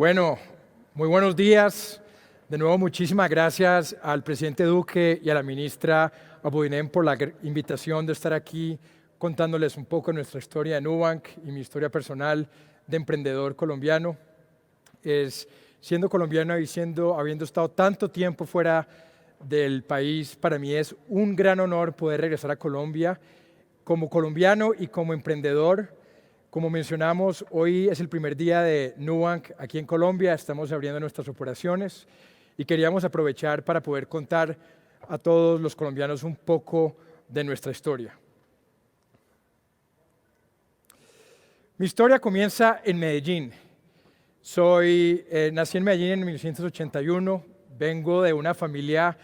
Bueno, muy buenos días. De nuevo, muchísimas gracias al presidente Duque y a la ministra Abudinen por la invitación de estar aquí contándoles un poco de nuestra historia de Nubank y mi historia personal de emprendedor colombiano. Siendo colombiano y habiendo estado tanto tiempo fuera del país, para mí es un gran honor poder regresar a Colombia como colombiano y como emprendedor. Como mencionamos, hoy es el primer día de Nubank aquí en Colombia, estamos abriendo nuestras operaciones y queríamos aprovechar para poder contar a todos los colombianos un poco de nuestra historia. Mi historia comienza en Medellín. Nací en Medellín en 1981, vengo de una familia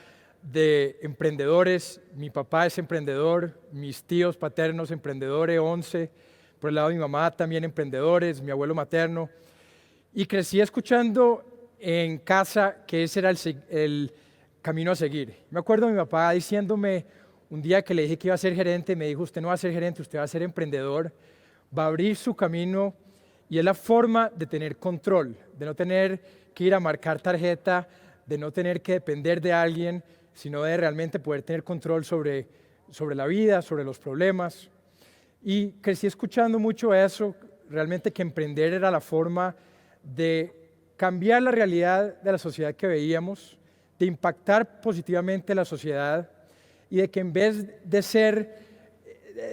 de emprendedores, mi papá es emprendedor, mis tíos paternos emprendedores, 11, por el lado de mi mamá también emprendedores, mi abuelo materno, y crecí escuchando en casa que ese era el camino a seguir. Me acuerdo de mi papá diciéndome un día que le dije que iba a ser gerente, me dijo: usted no va a ser gerente, usted va a ser emprendedor, va a abrir su camino y es la forma de tener control, de no tener que ir a marcar tarjeta, de no tener que depender de alguien, sino de realmente poder tener control sobre la vida, sobre los problemas. Y crecí escuchando mucho eso, realmente que emprender era la forma de cambiar la realidad de la sociedad que veíamos, de impactar positivamente la sociedad y de que en vez de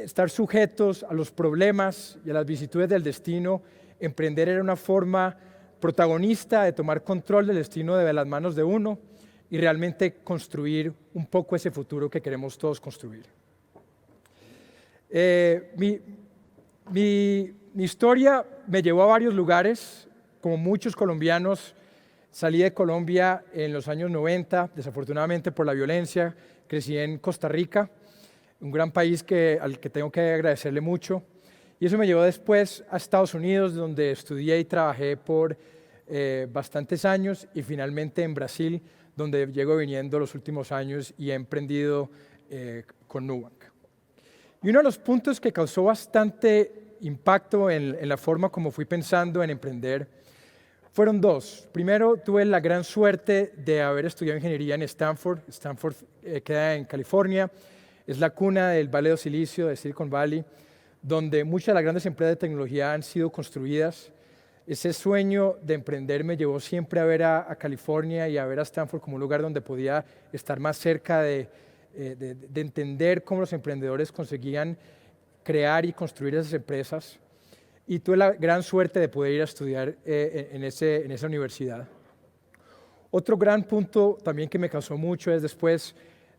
estar sujetos a los problemas y a las vicisitudes del destino, emprender era una forma protagonista de tomar control del destino de las manos de uno y realmente construir un poco ese futuro que queremos todos construir. Mi historia me llevó a varios lugares. Como muchos colombianos, salí de Colombia en los años 90, desafortunadamente por la violencia. Crecí en Costa Rica, un gran país al que tengo que agradecerle mucho. Y eso me llevó después a Estados Unidos, donde estudié y trabajé por bastantes años, y finalmente en Brasil, donde llego viniendo los últimos años y he emprendido con Nubank. Y uno de los puntos que causó bastante impacto en la forma como fui pensando en emprender fueron dos. Primero, tuve la gran suerte de haber estudiado ingeniería en Stanford. Stanford queda en California, es la cuna del Valle de Silicio, de Silicon Valley, donde muchas de las grandes empresas de tecnología han sido construidas. Ese sueño de emprender me llevó siempre a ver a California y a ver a Stanford como un lugar donde podía estar más cerca de entender cómo los emprendedores conseguían crear y construir esas empresas. Y tuve la gran suerte de poder ir a estudiar en esa universidad. Otro gran punto también que me causó mucho es después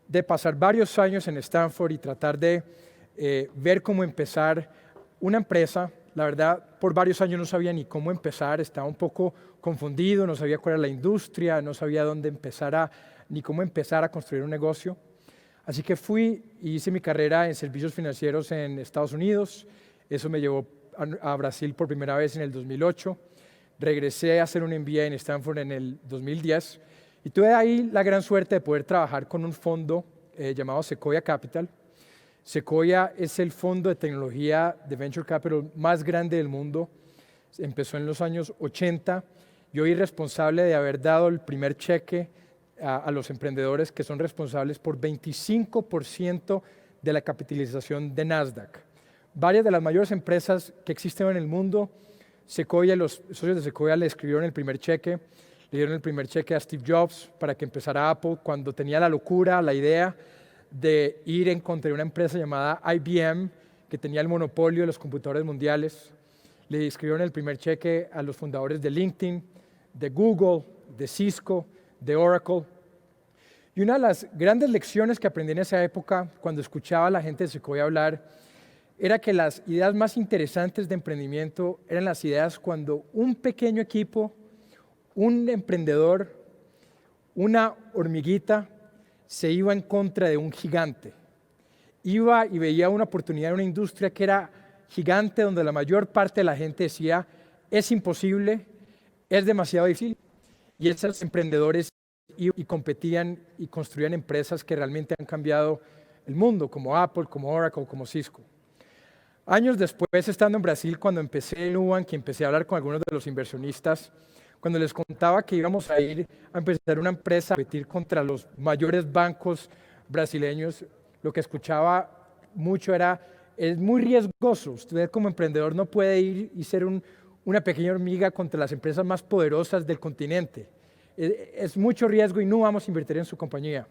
de pasar varios años en Stanford y tratar de ver cómo empezar una empresa. La verdad, por varios años no sabía ni cómo empezar, estaba un poco confundido, no sabía cuál era la industria, no sabía dónde empezar ni cómo empezar a construir un negocio. Así que fui y hice mi carrera en servicios financieros en Estados Unidos. Eso me llevó a Brasil por primera vez en el 2008. Regresé a hacer un MBA en Stanford en el 2010 y tuve ahí la gran suerte de poder trabajar con un fondo llamado Sequoia Capital. Sequoia es el fondo de tecnología de Venture Capital más grande del mundo. Empezó en los años 80. Yo fui responsable de haber dado el primer cheque a los emprendedores que son responsables por 25% de la capitalización de Nasdaq. Varias de las mayores empresas que existen en el mundo, Sequoia, los socios de Sequoia le escribieron el primer cheque, le dieron el primer cheque a Steve Jobs para que empezara Apple cuando tenía la locura, la idea de ir en contra de una empresa llamada IBM que tenía el monopolio de los computadores mundiales. Le escribieron el primer cheque a los fundadores de LinkedIn, de Google, de Cisco, de Oracle. Y una de las grandes lecciones que aprendí en esa época, cuando escuchaba a la gente de Sequoia hablar, era que las ideas más interesantes de emprendimiento eran las ideas cuando un pequeño equipo, un emprendedor, una hormiguita, se iba en contra de un gigante. Iba y veía una oportunidad en una industria que era gigante, donde la mayor parte de la gente decía: es imposible, es demasiado difícil. Y esos emprendedores y competían y construían empresas que realmente han cambiado el mundo, como Apple, como Oracle, como Cisco. Años después, estando en Brasil, cuando empecé en Nubank, que empecé a hablar con algunos de los inversionistas, cuando les contaba que íbamos a ir a empezar una empresa a competir contra los mayores bancos brasileños, lo que escuchaba mucho era, es muy riesgoso, usted como emprendedor no puede ir y ser una pequeña hormiga contra las empresas más poderosas del continente. Es mucho riesgo y no vamos a invertir en su compañía.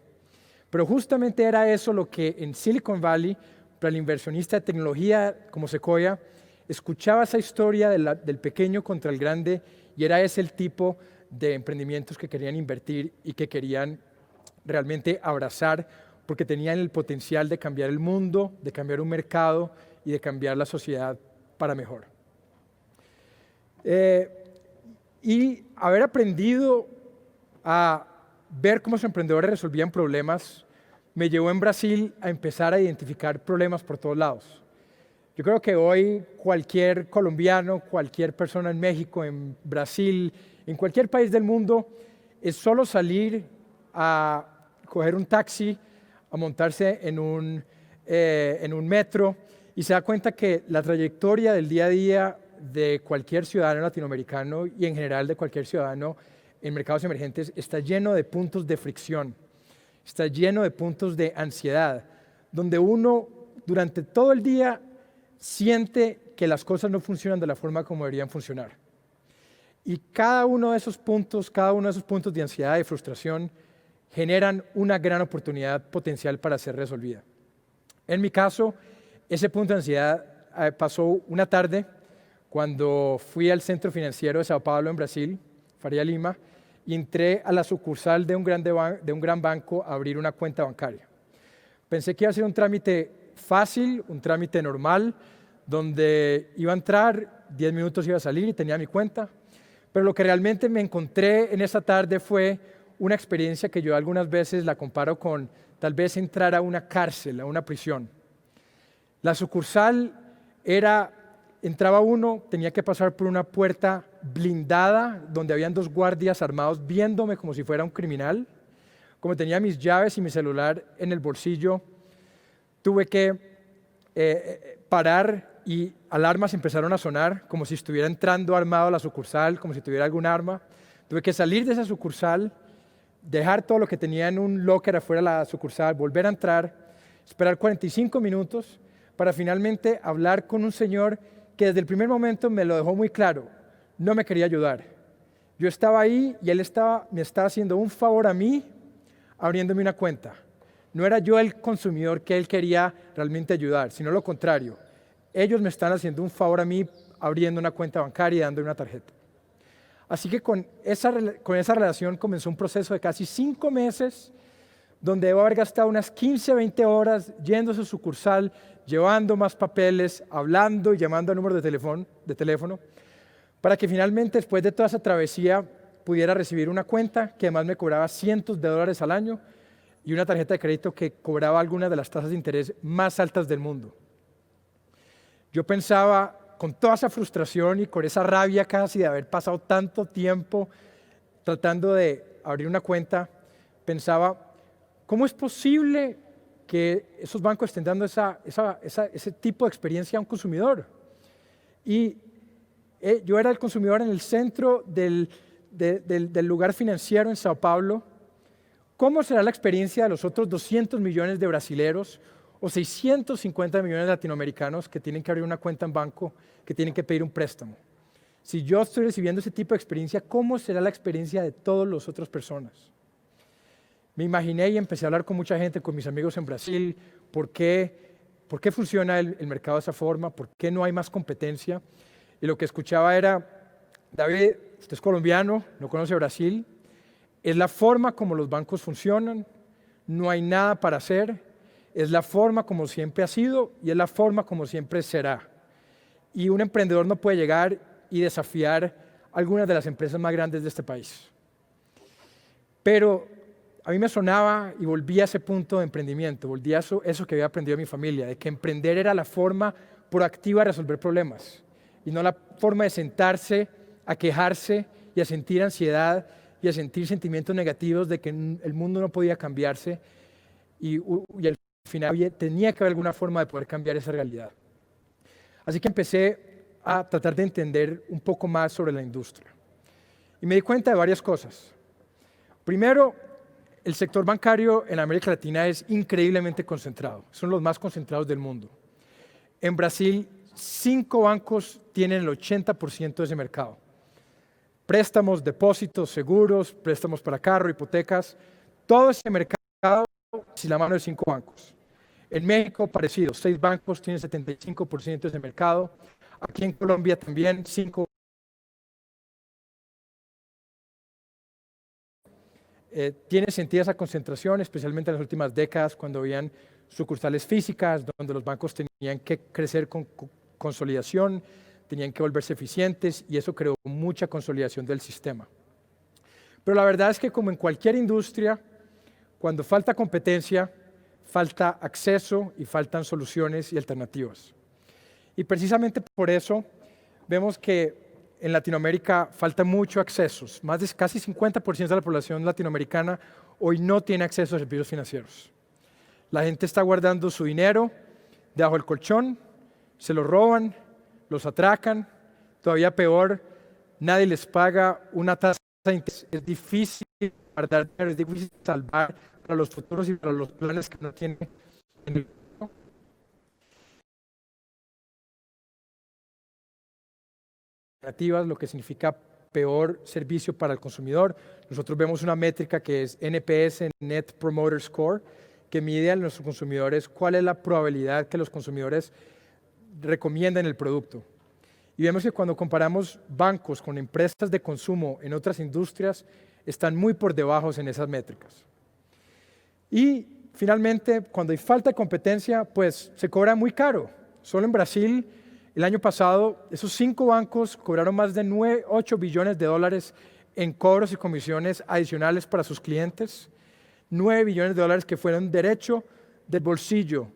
Pero justamente era eso lo que en Silicon Valley, para el inversionista de tecnología como Sequoia, escuchaba esa historia del pequeño contra el grande y era ese el tipo de emprendimientos que querían invertir y que querían realmente abrazar porque tenían el potencial de cambiar el mundo, de cambiar un mercado y de cambiar la sociedad para mejor. Y haber aprendido a ver cómo los emprendedores resolvían problemas me llevó en Brasil a empezar a identificar problemas por todos lados. Yo creo que hoy cualquier colombiano, cualquier persona en México, en Brasil, en cualquier país del mundo, es solo salir a coger un taxi, a montarse en un metro y se da cuenta que la trayectoria del día a día de cualquier ciudadano latinoamericano y en general de cualquier ciudadano en mercados emergentes está lleno de puntos de fricción, está lleno de puntos de ansiedad, donde uno durante todo el día siente que las cosas no funcionan de la forma como deberían funcionar. Y cada uno de esos puntos de ansiedad y frustración generan una gran oportunidad potencial para ser resolvida. En mi caso, ese punto de ansiedad pasó una tarde cuando fui al centro financiero de Sao Paulo en Brasil, Faria Lima, y entré a la sucursal de un gran banco a abrir una cuenta bancaria. Pensé que iba a ser un trámite fácil, un trámite normal, donde iba a entrar, 10 minutos iba a salir y tenía mi cuenta, pero lo que realmente me encontré en esa tarde fue una experiencia que yo algunas veces la comparo con tal vez entrar a una cárcel, a una prisión. La sucursal entraba uno, tenía que pasar por una puerta blindada donde habían 2 guardias armados viéndome como si fuera un criminal. Como tenía mis llaves y mi celular en el bolsillo, tuve que parar y alarmas empezaron a sonar como si estuviera entrando armado a la sucursal, como si tuviera algún arma. Tuve que salir de esa sucursal, dejar todo lo que tenía en un locker afuera de la sucursal, volver a entrar, esperar 45 minutos para finalmente hablar con un señor que desde el primer momento me lo dejó muy claro, no me quería ayudar. Yo estaba ahí y él me estaba haciendo un favor a mí abriéndome una cuenta. No era yo el consumidor que él quería realmente ayudar, sino lo contrario. Ellos me están haciendo un favor a mí abriendo una cuenta bancaria y dándome una tarjeta. Así que con esa relación comenzó un proceso de casi 5 meses donde debo haber gastado unas 15, 20 horas yendo a su sucursal, llevando más papeles, hablando y llamando a números de teléfono, para que finalmente, después de toda esa travesía, pudiera recibir una cuenta que además me cobraba cientos de dólares al año y una tarjeta de crédito que cobraba algunas de las tasas de interés más altas del mundo. Yo pensaba, con toda esa frustración y con esa rabia casi de haber pasado tanto tiempo tratando de abrir una cuenta, pensaba, ¿cómo es posible que esos bancos estén dando ese tipo de experiencia a un consumidor? Y yo era el consumidor en el centro del lugar financiero en Sao Paulo. ¿Cómo será la experiencia de los otros 200 millones de brasileros o 650 millones de latinoamericanos que tienen que abrir una cuenta en banco, que tienen que pedir un préstamo? Si yo estoy recibiendo ese tipo de experiencia, ¿cómo será la experiencia de todas las otras personas? Me imaginé y empecé a hablar con mucha gente, con mis amigos en Brasil, ¿por qué funciona el mercado de esa forma? ¿Por qué no hay más competencia? Y lo que escuchaba era, David, usted es colombiano, no conoce Brasil, es la forma como los bancos funcionan, no hay nada para hacer, es la forma como siempre ha sido y es la forma como siempre será. Y un emprendedor no puede llegar y desafiar algunas de las empresas más grandes de este país. Pero a mí me sonaba y volví a ese punto de emprendimiento, volví a eso que había aprendido de mi familia, de que emprender era la forma proactiva de resolver problemas y no la forma de sentarse a quejarse y a sentir ansiedad y a sentir sentimientos negativos de que el mundo no podía cambiarse y al final tenía que haber alguna forma de poder cambiar esa realidad. Así que empecé a tratar de entender un poco más sobre la industria. Y me di cuenta de varias cosas. Primero, el sector bancario en América Latina es increíblemente concentrado. Son los más concentrados del mundo. En Brasil, 5 bancos tienen el 80% de ese mercado. Préstamos, depósitos, seguros, préstamos para carro, hipotecas. Todo ese mercado es la mano de 5 bancos. En México, parecido, 6 bancos tienen 75% de ese mercado. Aquí en Colombia también 5. Tiene sentido esa concentración, especialmente en las últimas décadas, cuando habían sucursales físicas, donde los bancos tenían que crecer con consolidación, tenían que volverse eficientes, y eso creó mucha consolidación del sistema. Pero la verdad es que, como en cualquier industria, cuando falta competencia, falta acceso y faltan soluciones y alternativas. Y precisamente por eso vemos que en Latinoamérica falta mucho acceso. Más de casi 50% de la población latinoamericana hoy no tiene acceso a servicios financieros. La gente está guardando su dinero debajo del colchón, se lo roban, los atracan, todavía peor, nadie les paga una tasa de interés. Es difícil guardar dinero, es difícil salvar para los futuros y para los planes que no tiene en el lo que significa peor servicio para el consumidor. Nosotros vemos una métrica que es NPS, Net Promoter Score, que mide a nuestros consumidores cuál es la probabilidad que los consumidores recomienden el producto. Y vemos que cuando comparamos bancos con empresas de consumo en otras industrias, están muy por debajo en esas métricas. Y finalmente, cuando hay falta de competencia, pues se cobra muy caro. Solo en Brasil, el año pasado, esos 5 bancos cobraron más de 8 billones de dólares en cobros y comisiones adicionales para sus clientes. 9 billones de dólares que fueron derecho del bolsillo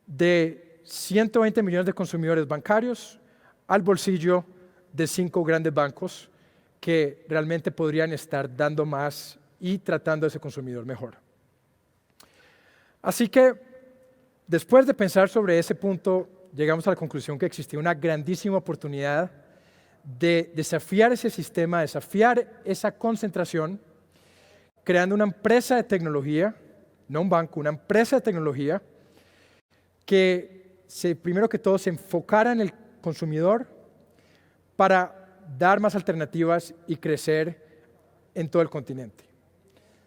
de 120 millones de consumidores bancarios al bolsillo de 5 grandes bancos que realmente podrían estar dando más y tratando a ese consumidor mejor. Así que, después de pensar sobre ese punto, llegamos a la conclusión que existía una grandísima oportunidad de desafiar ese sistema, desafiar esa concentración, creando una empresa de tecnología, no un banco, una empresa de tecnología que primero que todo se enfocara en el consumidor para dar más alternativas y crecer en todo el continente.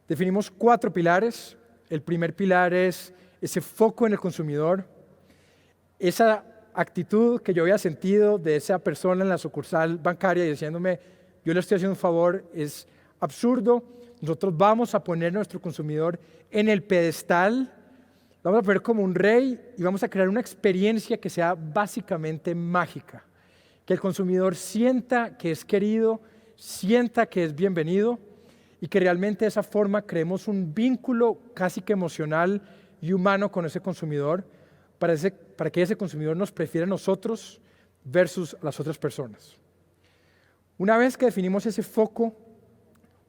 Definimos 4 pilares. El primer pilar es ese foco en el consumidor, esa actitud que yo había sentido de esa persona en la sucursal bancaria diciéndome, yo le estoy haciendo un favor, es absurdo, nosotros vamos a poner a nuestro consumidor en el pedestal, vamos a poner como un rey y vamos a crear una experiencia que sea básicamente mágica, que el consumidor sienta que es querido, sienta que es bienvenido y que realmente de esa forma creemos un vínculo casi que emocional y humano con ese consumidor, para que ese consumidor nos prefiera a nosotros versus las otras personas. Una vez que definimos ese foco,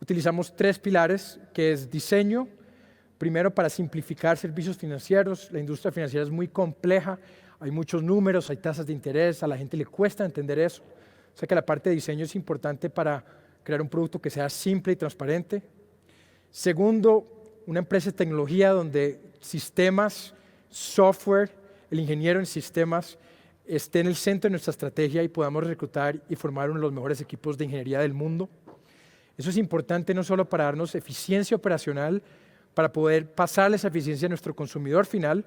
utilizamos 3 pilares, que es diseño, primero para simplificar servicios financieros. La industria financiera es muy compleja, hay muchos números, hay tasas de interés, a la gente le cuesta entender eso. O sea que la parte de diseño es importante para crear un producto que sea simple y transparente. Segundo, una empresa de tecnología donde sistemas, software, el ingeniero en sistemas esté en el centro de nuestra estrategia y podamos reclutar y formar uno de los mejores equipos de ingeniería del mundo. Eso es importante no solo para darnos eficiencia operacional, para poder pasarle esa eficiencia a nuestro consumidor final,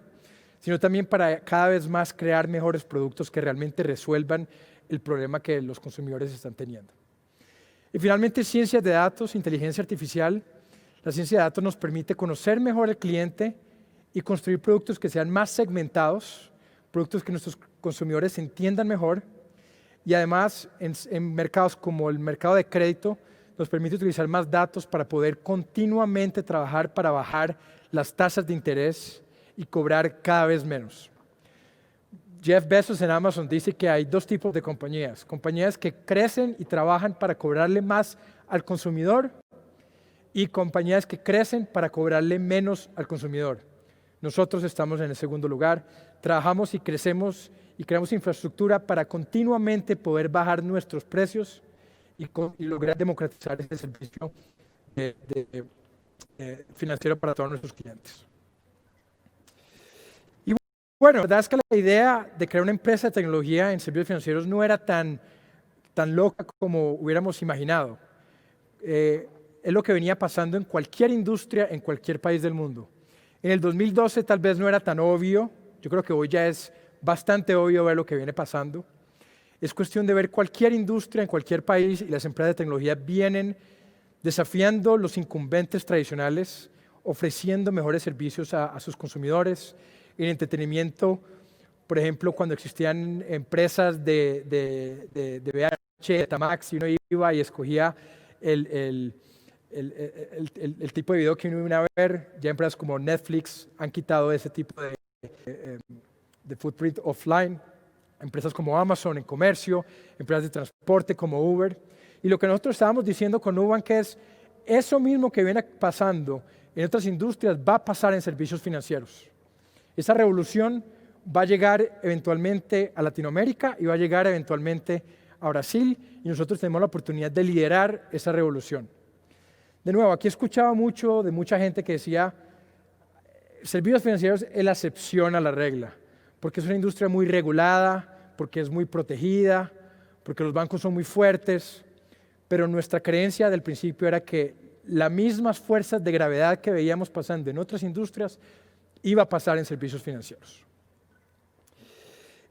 sino también para cada vez más crear mejores productos que realmente resuelvan el problema que los consumidores están teniendo. Y finalmente, ciencias de datos, inteligencia artificial. La ciencia de datos nos permite conocer mejor al cliente y construir productos que sean más segmentados, productos que nuestros consumidores entiendan mejor, y además en mercados como el mercado de crédito nos permite utilizar más datos para poder continuamente trabajar para bajar las tasas de interés y cobrar cada vez menos. Jeff Bezos en Amazon dice que hay 2 tipos de compañías que crecen y trabajan para cobrarle más al consumidor y compañías que crecen para cobrarle menos al consumidor. Nosotros estamos en el segundo lugar, trabajamos y crecemos y creamos infraestructura para continuamente poder bajar nuestros precios y lograr democratizar este servicio financiero para todos nuestros clientes. Y bueno, la verdad es que la idea de crear una empresa de tecnología en servicios financieros no era tan loca como hubiéramos imaginado. Es lo que venía pasando en cualquier industria, en cualquier país del mundo. En el 2012 tal vez no era tan obvio, yo creo que hoy ya es bastante obvio ver lo que viene pasando. Es cuestión de ver cualquier industria en cualquier país y las empresas de tecnología vienen desafiando los incumbentes tradicionales, ofreciendo mejores servicios a sus consumidores. En entretenimiento, por ejemplo, cuando existían empresas de VH, de Tamax, y uno iba y escogía el tipo de video que uno iba a ver, ya empresas como Netflix han quitado ese tipo de footprint offline. Empresas como Amazon en comercio, empresas de transporte como Uber. Y lo que nosotros estábamos diciendo con Nubank es, eso mismo que viene pasando en otras industrias va a pasar en servicios financieros. Esa revolución va a llegar eventualmente a Latinoamérica y va a llegar eventualmente a Brasil, y nosotros tenemos la oportunidad de liderar esa revolución. De nuevo, aquí escuchaba mucho de mucha gente que decía, servicios financieros es la excepción a la regla, porque es una industria muy regulada, porque es muy protegida, porque los bancos son muy fuertes, pero nuestra creencia del principio era que las mismas fuerzas de gravedad que veíamos pasando en otras industrias iba a pasar en servicios financieros.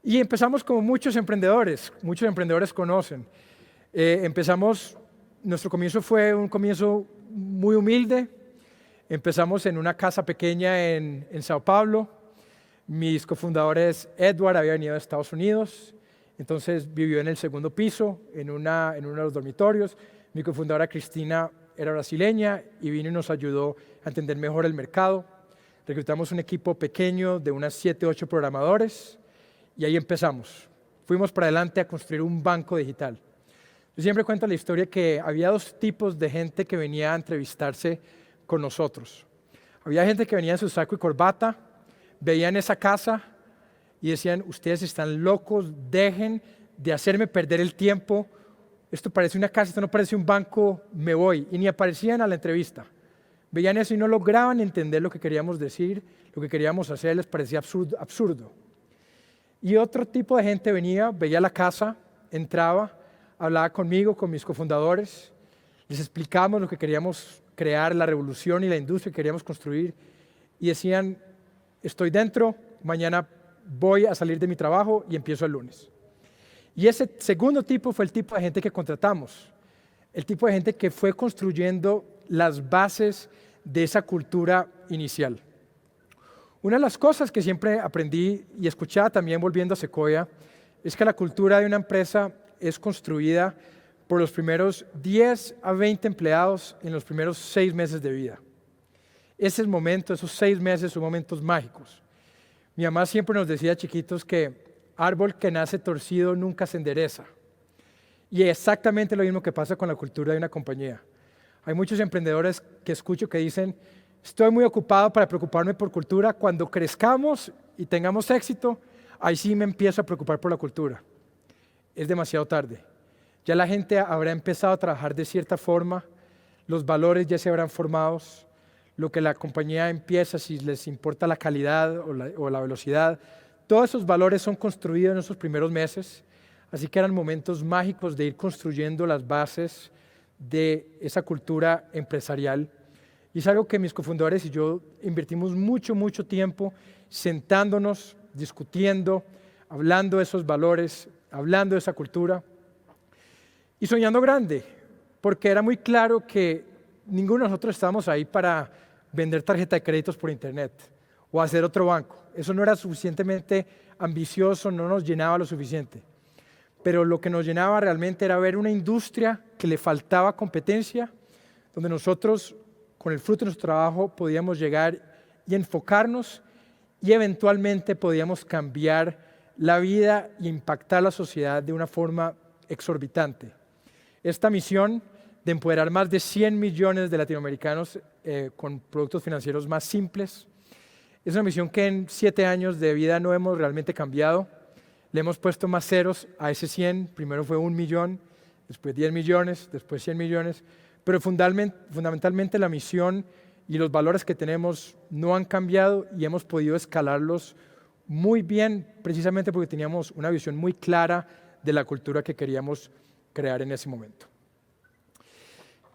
Y empezamos como muchos emprendedores conocen. Nuestro comienzo fue un comienzo muy humilde. Empezamos en una casa pequeña en Sao Paulo. Mis cofundadores, Edward, había venido de Estados Unidos, entonces vivió en el segundo piso, en uno de los dormitorios. Mi cofundadora, Cristina, era brasileña y vino y nos ayudó a entender mejor el mercado. Reclutamos un equipo pequeño de unas 7, 8 programadores y ahí empezamos. Fuimos para adelante a construir un banco digital. Yo siempre cuento la historia que había dos tipos de gente que venía a entrevistarse con nosotros. Había gente que venía en su saco y corbata, veían esa casa y decían, ustedes están locos, dejen de hacerme perder el tiempo, esto parece una casa, esto no parece un banco, me voy. Y ni aparecían a la entrevista. Veían eso y no lograban entender lo que queríamos decir, lo que queríamos hacer, les parecía absurdo. Y otro tipo de gente venía, veía la casa, entraba, hablaba conmigo, con mis cofundadores, les explicábamos lo que queríamos crear, la revolución y la industria que queríamos construir, y decían, estoy dentro, mañana voy a salir de mi trabajo y empiezo el lunes. Y ese segundo tipo fue el tipo de gente que contratamos, el tipo de gente que fue construyendo las bases de esa cultura inicial. Una de las cosas que siempre aprendí y escuchaba también volviendo a Sequoia es que la cultura de una empresa es construida por los primeros 10 a 20 empleados en los primeros 6 meses de vida. Ese momento, esos 6 meses son momentos mágicos. Mi mamá siempre nos decía chiquitos que árbol que nace torcido nunca se endereza. Y exactamente lo mismo que pasa con la cultura de una compañía. Hay muchos emprendedores que escucho que dicen, estoy muy ocupado para preocuparme por cultura, cuando crezcamos y tengamos éxito, ahí sí me empiezo a preocupar por la cultura. Es demasiado tarde. Ya la gente habrá empezado a trabajar de cierta forma, los valores ya se habrán formado, lo que la compañía empieza, si les importa la calidad o la velocidad, todos esos valores son construidos en esos primeros meses, así que eran momentos mágicos de ir construyendo las bases de esa cultura empresarial. Y es algo que mis cofundadores y yo invertimos mucho tiempo sentándonos, discutiendo, hablando de esos valores, hablando de esa cultura y soñando grande, porque era muy claro que ninguno de nosotros estábamos ahí para vender tarjeta de créditos por internet o hacer otro banco. Eso no era suficientemente ambicioso, no nos llenaba lo suficiente. Pero lo que nos llenaba realmente era ver una industria que le faltaba competencia, donde nosotros, con el fruto de nuestro trabajo, podíamos llegar y enfocarnos y eventualmente podíamos cambiar la vida e impactar la sociedad de una forma exorbitante. Esta misión de empoderar más de 100 millones de latinoamericanos con productos financieros más simples, es una misión que en 7 años de vida no hemos realmente cambiado. Le hemos puesto más ceros a ese 100, primero fue 1 millón después 10 millones, después 100 millones, pero fundamentalmente la misión y los valores que tenemos no han cambiado y hemos podido escalarlos muy bien, precisamente porque teníamos una visión muy clara de la cultura que queríamos crear en ese momento.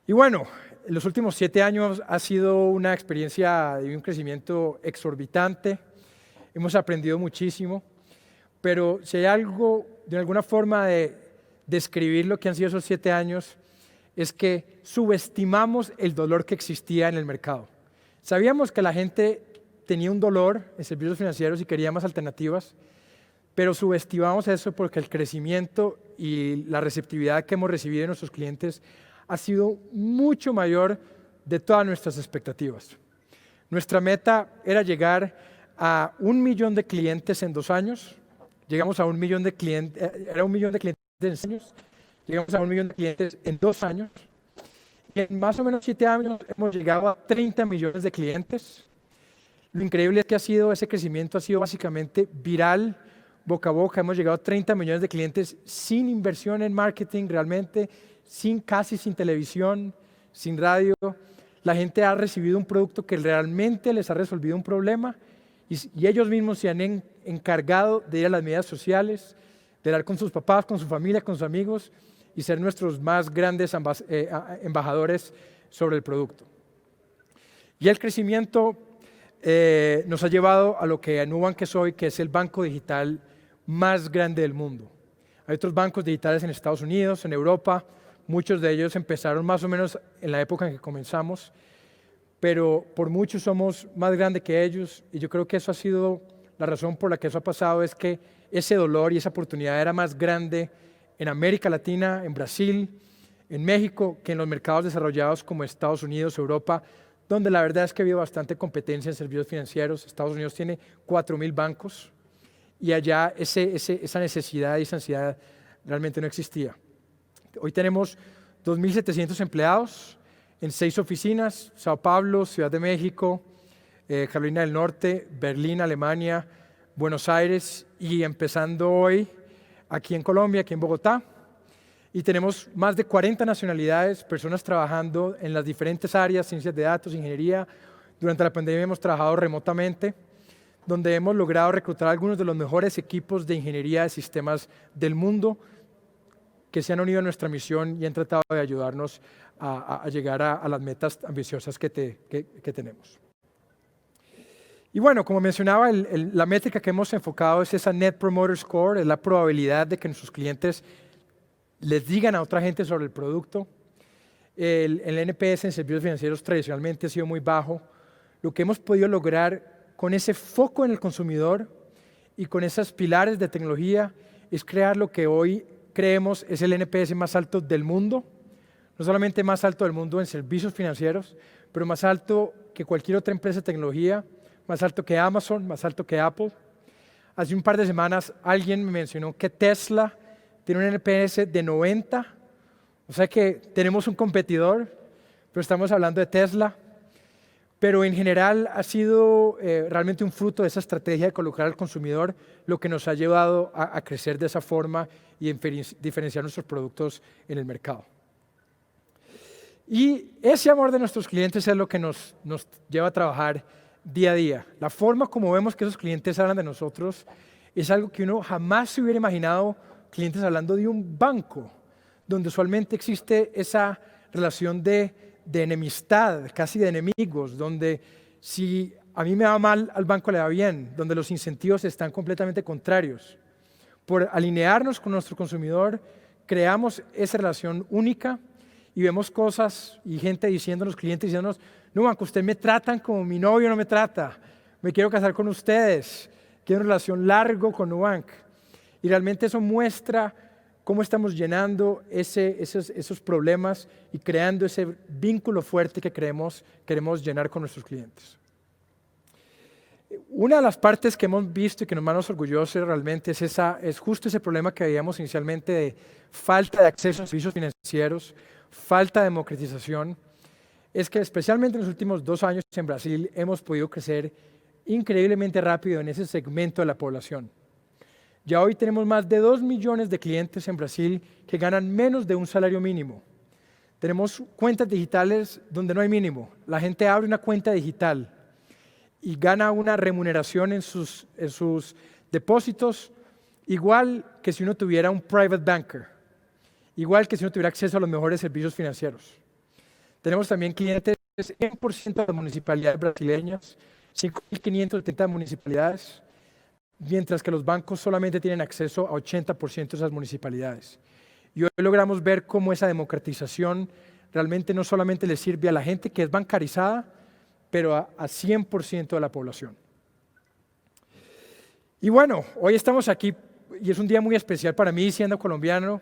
Y bueno, los últimos 7 años ha sido una experiencia de un crecimiento exorbitante. Hemos aprendido muchísimo, pero si hay algo, de alguna forma, de describir lo que han sido esos 7 años, es que subestimamos el dolor que existía en el mercado. Sabíamos que la gente tenía un dolor en servicios financieros y quería más alternativas, pero subestimamos eso porque el crecimiento y la receptividad que hemos recibido de nuestros clientes ha sido mucho mayor de todas nuestras expectativas. Nuestra meta era llegar a 1 millón de clientes en 2 años. Llegamos a 1 millón de clientes, era 1 millón de clientes en 6 años. Llegamos a 1 millón de clientes en 2 años. Y en más o menos 7 años hemos llegado a 30 millones de clientes. Lo increíble es que ese crecimiento ha sido básicamente viral, boca a boca. Hemos llegado a 30 millones de clientes sin inversión en marketing realmente, casi sin televisión, sin radio. La gente ha recibido un producto que realmente les ha resolvido un problema y ellos mismos se han encargado de ir a las medidas sociales, de hablar con sus papás, con su familia, con sus amigos y ser nuestros más grandes embajadores sobre el producto. Y el crecimiento nos ha llevado a lo que Nubank es hoy, que es el banco digital más grande del mundo. Hay otros bancos digitales en Estados Unidos, en Europa. Muchos de ellos empezaron más o menos en la época en que comenzamos, pero por mucho somos más grandes que ellos y yo creo que eso ha sido la razón por la que eso ha pasado, es que ese dolor y esa oportunidad era más grande en América Latina, en Brasil, en México, que en los mercados desarrollados como Estados Unidos, Europa, donde la verdad es que ha habido bastante competencia en servicios financieros. Estados Unidos tiene 4,000 bancos y allá esa necesidad y esa ansiedad realmente no existía. Hoy tenemos 2.700 empleados en 6 oficinas: Sao Paulo, Ciudad de México, Carolina del Norte, Berlín, Alemania, Buenos Aires y empezando hoy aquí en Colombia, aquí en Bogotá. Y tenemos más de 40 nacionalidades, personas trabajando en las diferentes áreas, ciencias de datos, ingeniería. Durante la pandemia hemos trabajado remotamente, donde hemos logrado reclutar algunos de los mejores equipos de ingeniería de sistemas del mundo, que se han unido a nuestra misión y han tratado de ayudarnos a llegar a las metas ambiciosas que tenemos. Y bueno, como mencionaba, la métrica que hemos enfocado es esa Net Promoter Score, es la probabilidad de que nuestros clientes les digan a otra gente sobre el producto. El NPS en servicios financieros tradicionalmente ha sido muy bajo. Lo que hemos podido lograr con ese foco en el consumidor y con esos pilares de tecnología es crear lo que hoy creemos es el NPS más alto del mundo, no solamente más alto del mundo en servicios financieros, pero más alto que cualquier otra empresa de tecnología, más alto que Amazon, más alto que Apple. Hace un par de semanas alguien me mencionó que Tesla tiene un NPS de 90, o sea que tenemos un competidor, pero estamos hablando de Tesla. Pero en general ha sido realmente un fruto de esa estrategia de colocar al consumidor lo que nos ha llevado a crecer de esa forma y diferenciar nuestros productos en el mercado. Y ese amor de nuestros clientes es lo que nos lleva a trabajar día a día. La forma como vemos que esos clientes hablan de nosotros es algo que uno jamás se hubiera imaginado, clientes hablando de un banco, donde usualmente existe esa relación de enemistad, casi de enemigos, donde si a mí me va mal, al banco le va bien, donde los incentivos están completamente contrarios. Por alinearnos con nuestro consumidor, creamos esa relación única y vemos cosas y gente diciéndonos, clientes diciéndonos: no, banco, ustedes me tratan como mi novio no me trata, me quiero casar con ustedes, quiero una relación larga con Nubank. Y realmente eso muestra cómo estamos llenando esos problemas y creando ese vínculo fuerte que queremos llenar con nuestros clientes. Una de las partes que hemos visto y que nos más orgullosos realmente es justo ese problema que veíamos inicialmente de falta de acceso a servicios financieros, falta de democratización. Es que especialmente en los últimos 2 años en Brasil hemos podido crecer increíblemente rápido en ese segmento de la población. Ya hoy tenemos más de 2 millones de clientes en Brasil que ganan menos de un salario mínimo. Tenemos cuentas digitales donde no hay mínimo. La gente abre una cuenta digital y gana una remuneración en sus depósitos, igual que si uno tuviera un private banker, igual que si uno tuviera acceso a los mejores servicios financieros. Tenemos también clientes 100% de las municipalidades brasileñas, 5.570 municipalidades, mientras que los bancos solamente tienen acceso a 80% de esas municipalidades. Y hoy logramos ver cómo esa democratización realmente no solamente le sirve a la gente que es bancarizada, pero a 100% de la población. Y bueno, hoy estamos aquí y es un día muy especial para mí, siendo colombiano,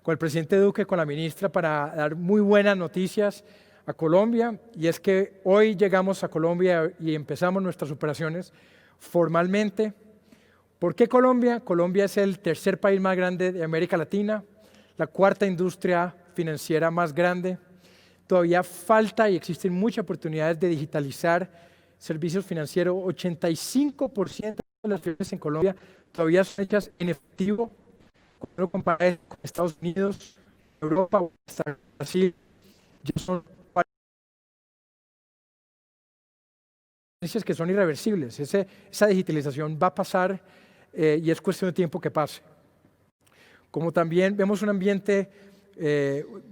con el presidente Duque, con la ministra, para dar muy buenas noticias a Colombia. Y es que hoy llegamos a Colombia y empezamos nuestras operaciones formalmente. ¿Por qué Colombia? Colombia es el tercer país más grande de América Latina, la cuarta industria financiera más grande. Todavía falta y existen muchas oportunidades de digitalizar servicios financieros. 85% de las finanzas en Colombia todavía son hechas en efectivo. Cuando uno compara con Estados Unidos, Europa o hasta Brasil, ya son que son irreversibles. Esa digitalización va a pasar y es cuestión de tiempo que pase. Como también vemos un ambiente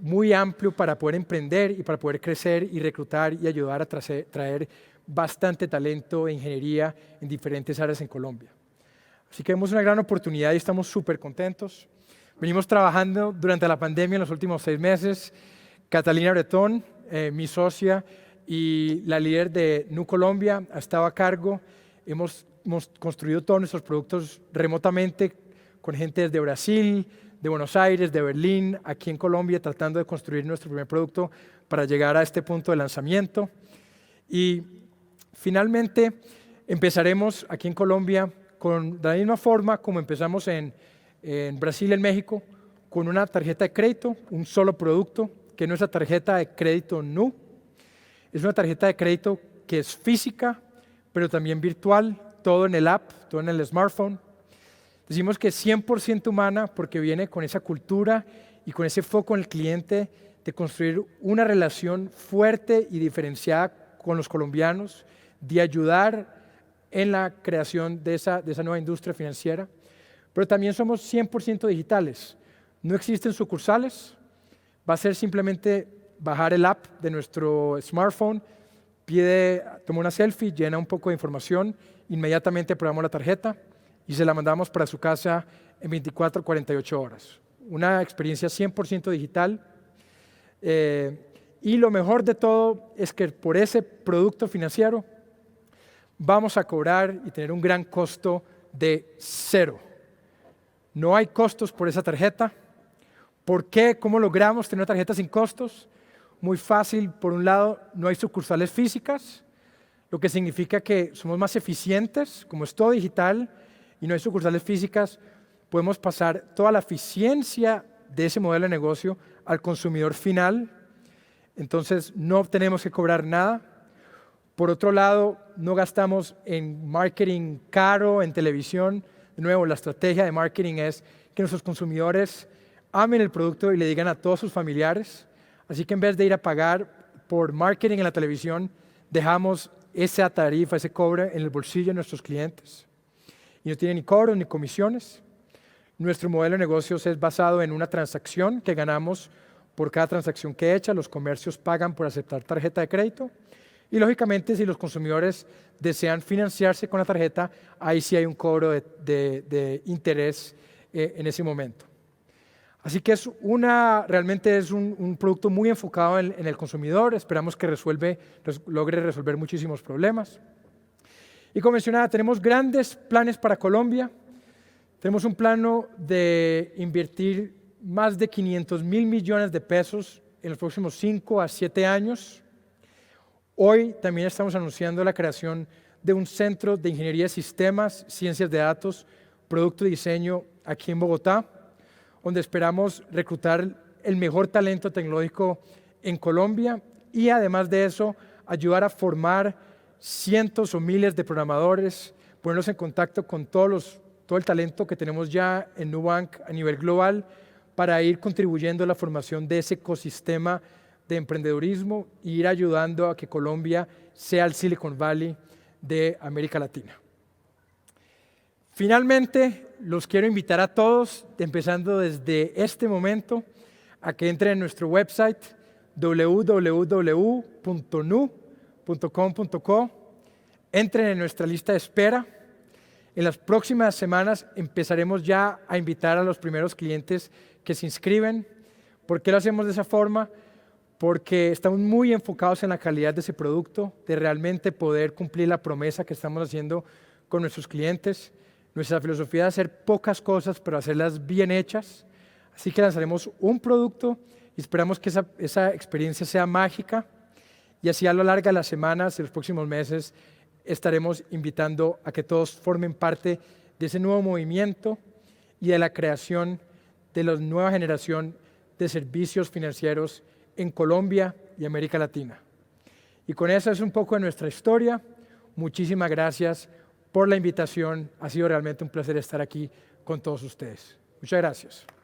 muy amplio para poder emprender y para poder crecer y reclutar y ayudar a traer bastante talento e ingeniería en diferentes áreas en Colombia. Así que vemos una gran oportunidad y estamos súper contentos. Venimos trabajando durante la pandemia en los últimos 6 meses. Catalina Bretón, mi socia y la líder de Nu Colombia, ha estado a cargo. Hemos construido todos nuestros productos remotamente con gente desde Brasil, de Buenos Aires, de Berlín, aquí en Colombia, tratando de construir nuestro primer producto para llegar a este punto de lanzamiento. Y finalmente empezaremos aquí en Colombia de la misma forma como empezamos en Brasil y en México, con una tarjeta de crédito, un solo producto, que es nuestra tarjeta de crédito Nu. Es una tarjeta de crédito que es física, pero también virtual, todo en el app, todo en el smartphone. Decimos que es 100% humana porque viene con esa cultura y con ese foco en el cliente de construir una relación fuerte y diferenciada con los colombianos, de ayudar en la creación de esa nueva industria financiera. Pero también somos 100% digitales. No existen sucursales. Va a ser simplemente bajar el app de nuestro smartphone, toma una selfie, llena un poco de información, inmediatamente probamos la tarjeta y se la mandamos para su casa en 24 a 48 horas. Una experiencia 100% digital. Y lo mejor de todo es que por ese producto financiero vamos a cobrar y tener un gran costo de 0. No hay costos por esa tarjeta. ¿Por qué? ¿Cómo logramos tener una tarjeta sin costos? Muy fácil. Por un lado, no hay sucursales físicas, lo que significa que somos más eficientes. Como es todo digital y no hay sucursales físicas, podemos pasar toda la eficiencia de ese modelo de negocio al consumidor final. Entonces, no tenemos que cobrar nada. Por otro lado, no gastamos en marketing caro, en televisión. De nuevo, la estrategia de marketing es que nuestros consumidores amen el producto y le digan a todos sus familiares. Así que en vez de ir a pagar por marketing en la televisión, dejamos esa tarifa, ese cobre en el bolsillo de nuestros clientes. Y no tiene ni cobros ni comisiones. Nuestro modelo de negocios es basado en una transacción que ganamos por cada transacción que hecha. Los comercios pagan por aceptar tarjeta de crédito. Y lógicamente, si los consumidores desean financiarse con la tarjeta, ahí sí hay un cobro de interés en ese momento. Así que realmente es un producto muy enfocado en el consumidor. Esperamos que logre resolver muchísimos problemas. Y como mencionaba, tenemos grandes planes para Colombia. Tenemos un plano de invertir más de 500.000 millones de pesos en los próximos 5 a 7 años. Hoy también estamos anunciando la creación de un centro de ingeniería de sistemas, ciencias de datos, producto y diseño aquí en Bogotá, donde esperamos reclutar el mejor talento tecnológico en Colombia y además de eso ayudar a formar cientos o miles de programadores, ponerlos en contacto con todos los todo el talento que tenemos ya en Nubank a nivel global para ir contribuyendo a la formación de ese ecosistema de emprendedurismo e ir ayudando a que Colombia sea el Silicon Valley de América Latina. Finalmente, los quiero invitar a todos, empezando desde este momento, a que entren en nuestro website www.nu.com.co, entren en nuestra lista de espera. En las próximas semanas empezaremos ya a invitar a los primeros clientes que se inscriben. ¿Por qué lo hacemos de esa forma? Porque estamos muy enfocados en la calidad de ese producto, de realmente poder cumplir la promesa que estamos haciendo con nuestros clientes. Nuestra filosofía es hacer pocas cosas, pero hacerlas bien hechas. Así que lanzaremos un producto y esperamos que esa experiencia sea mágica. Y así a lo largo de las semanas y los próximos meses estaremos invitando a que todos formen parte de ese nuevo movimiento y de la creación de la nueva generación de servicios financieros en Colombia y América Latina. Y con eso es un poco de nuestra historia. Muchísimas gracias por la invitación. Ha sido realmente un placer estar aquí con todos ustedes. Muchas gracias.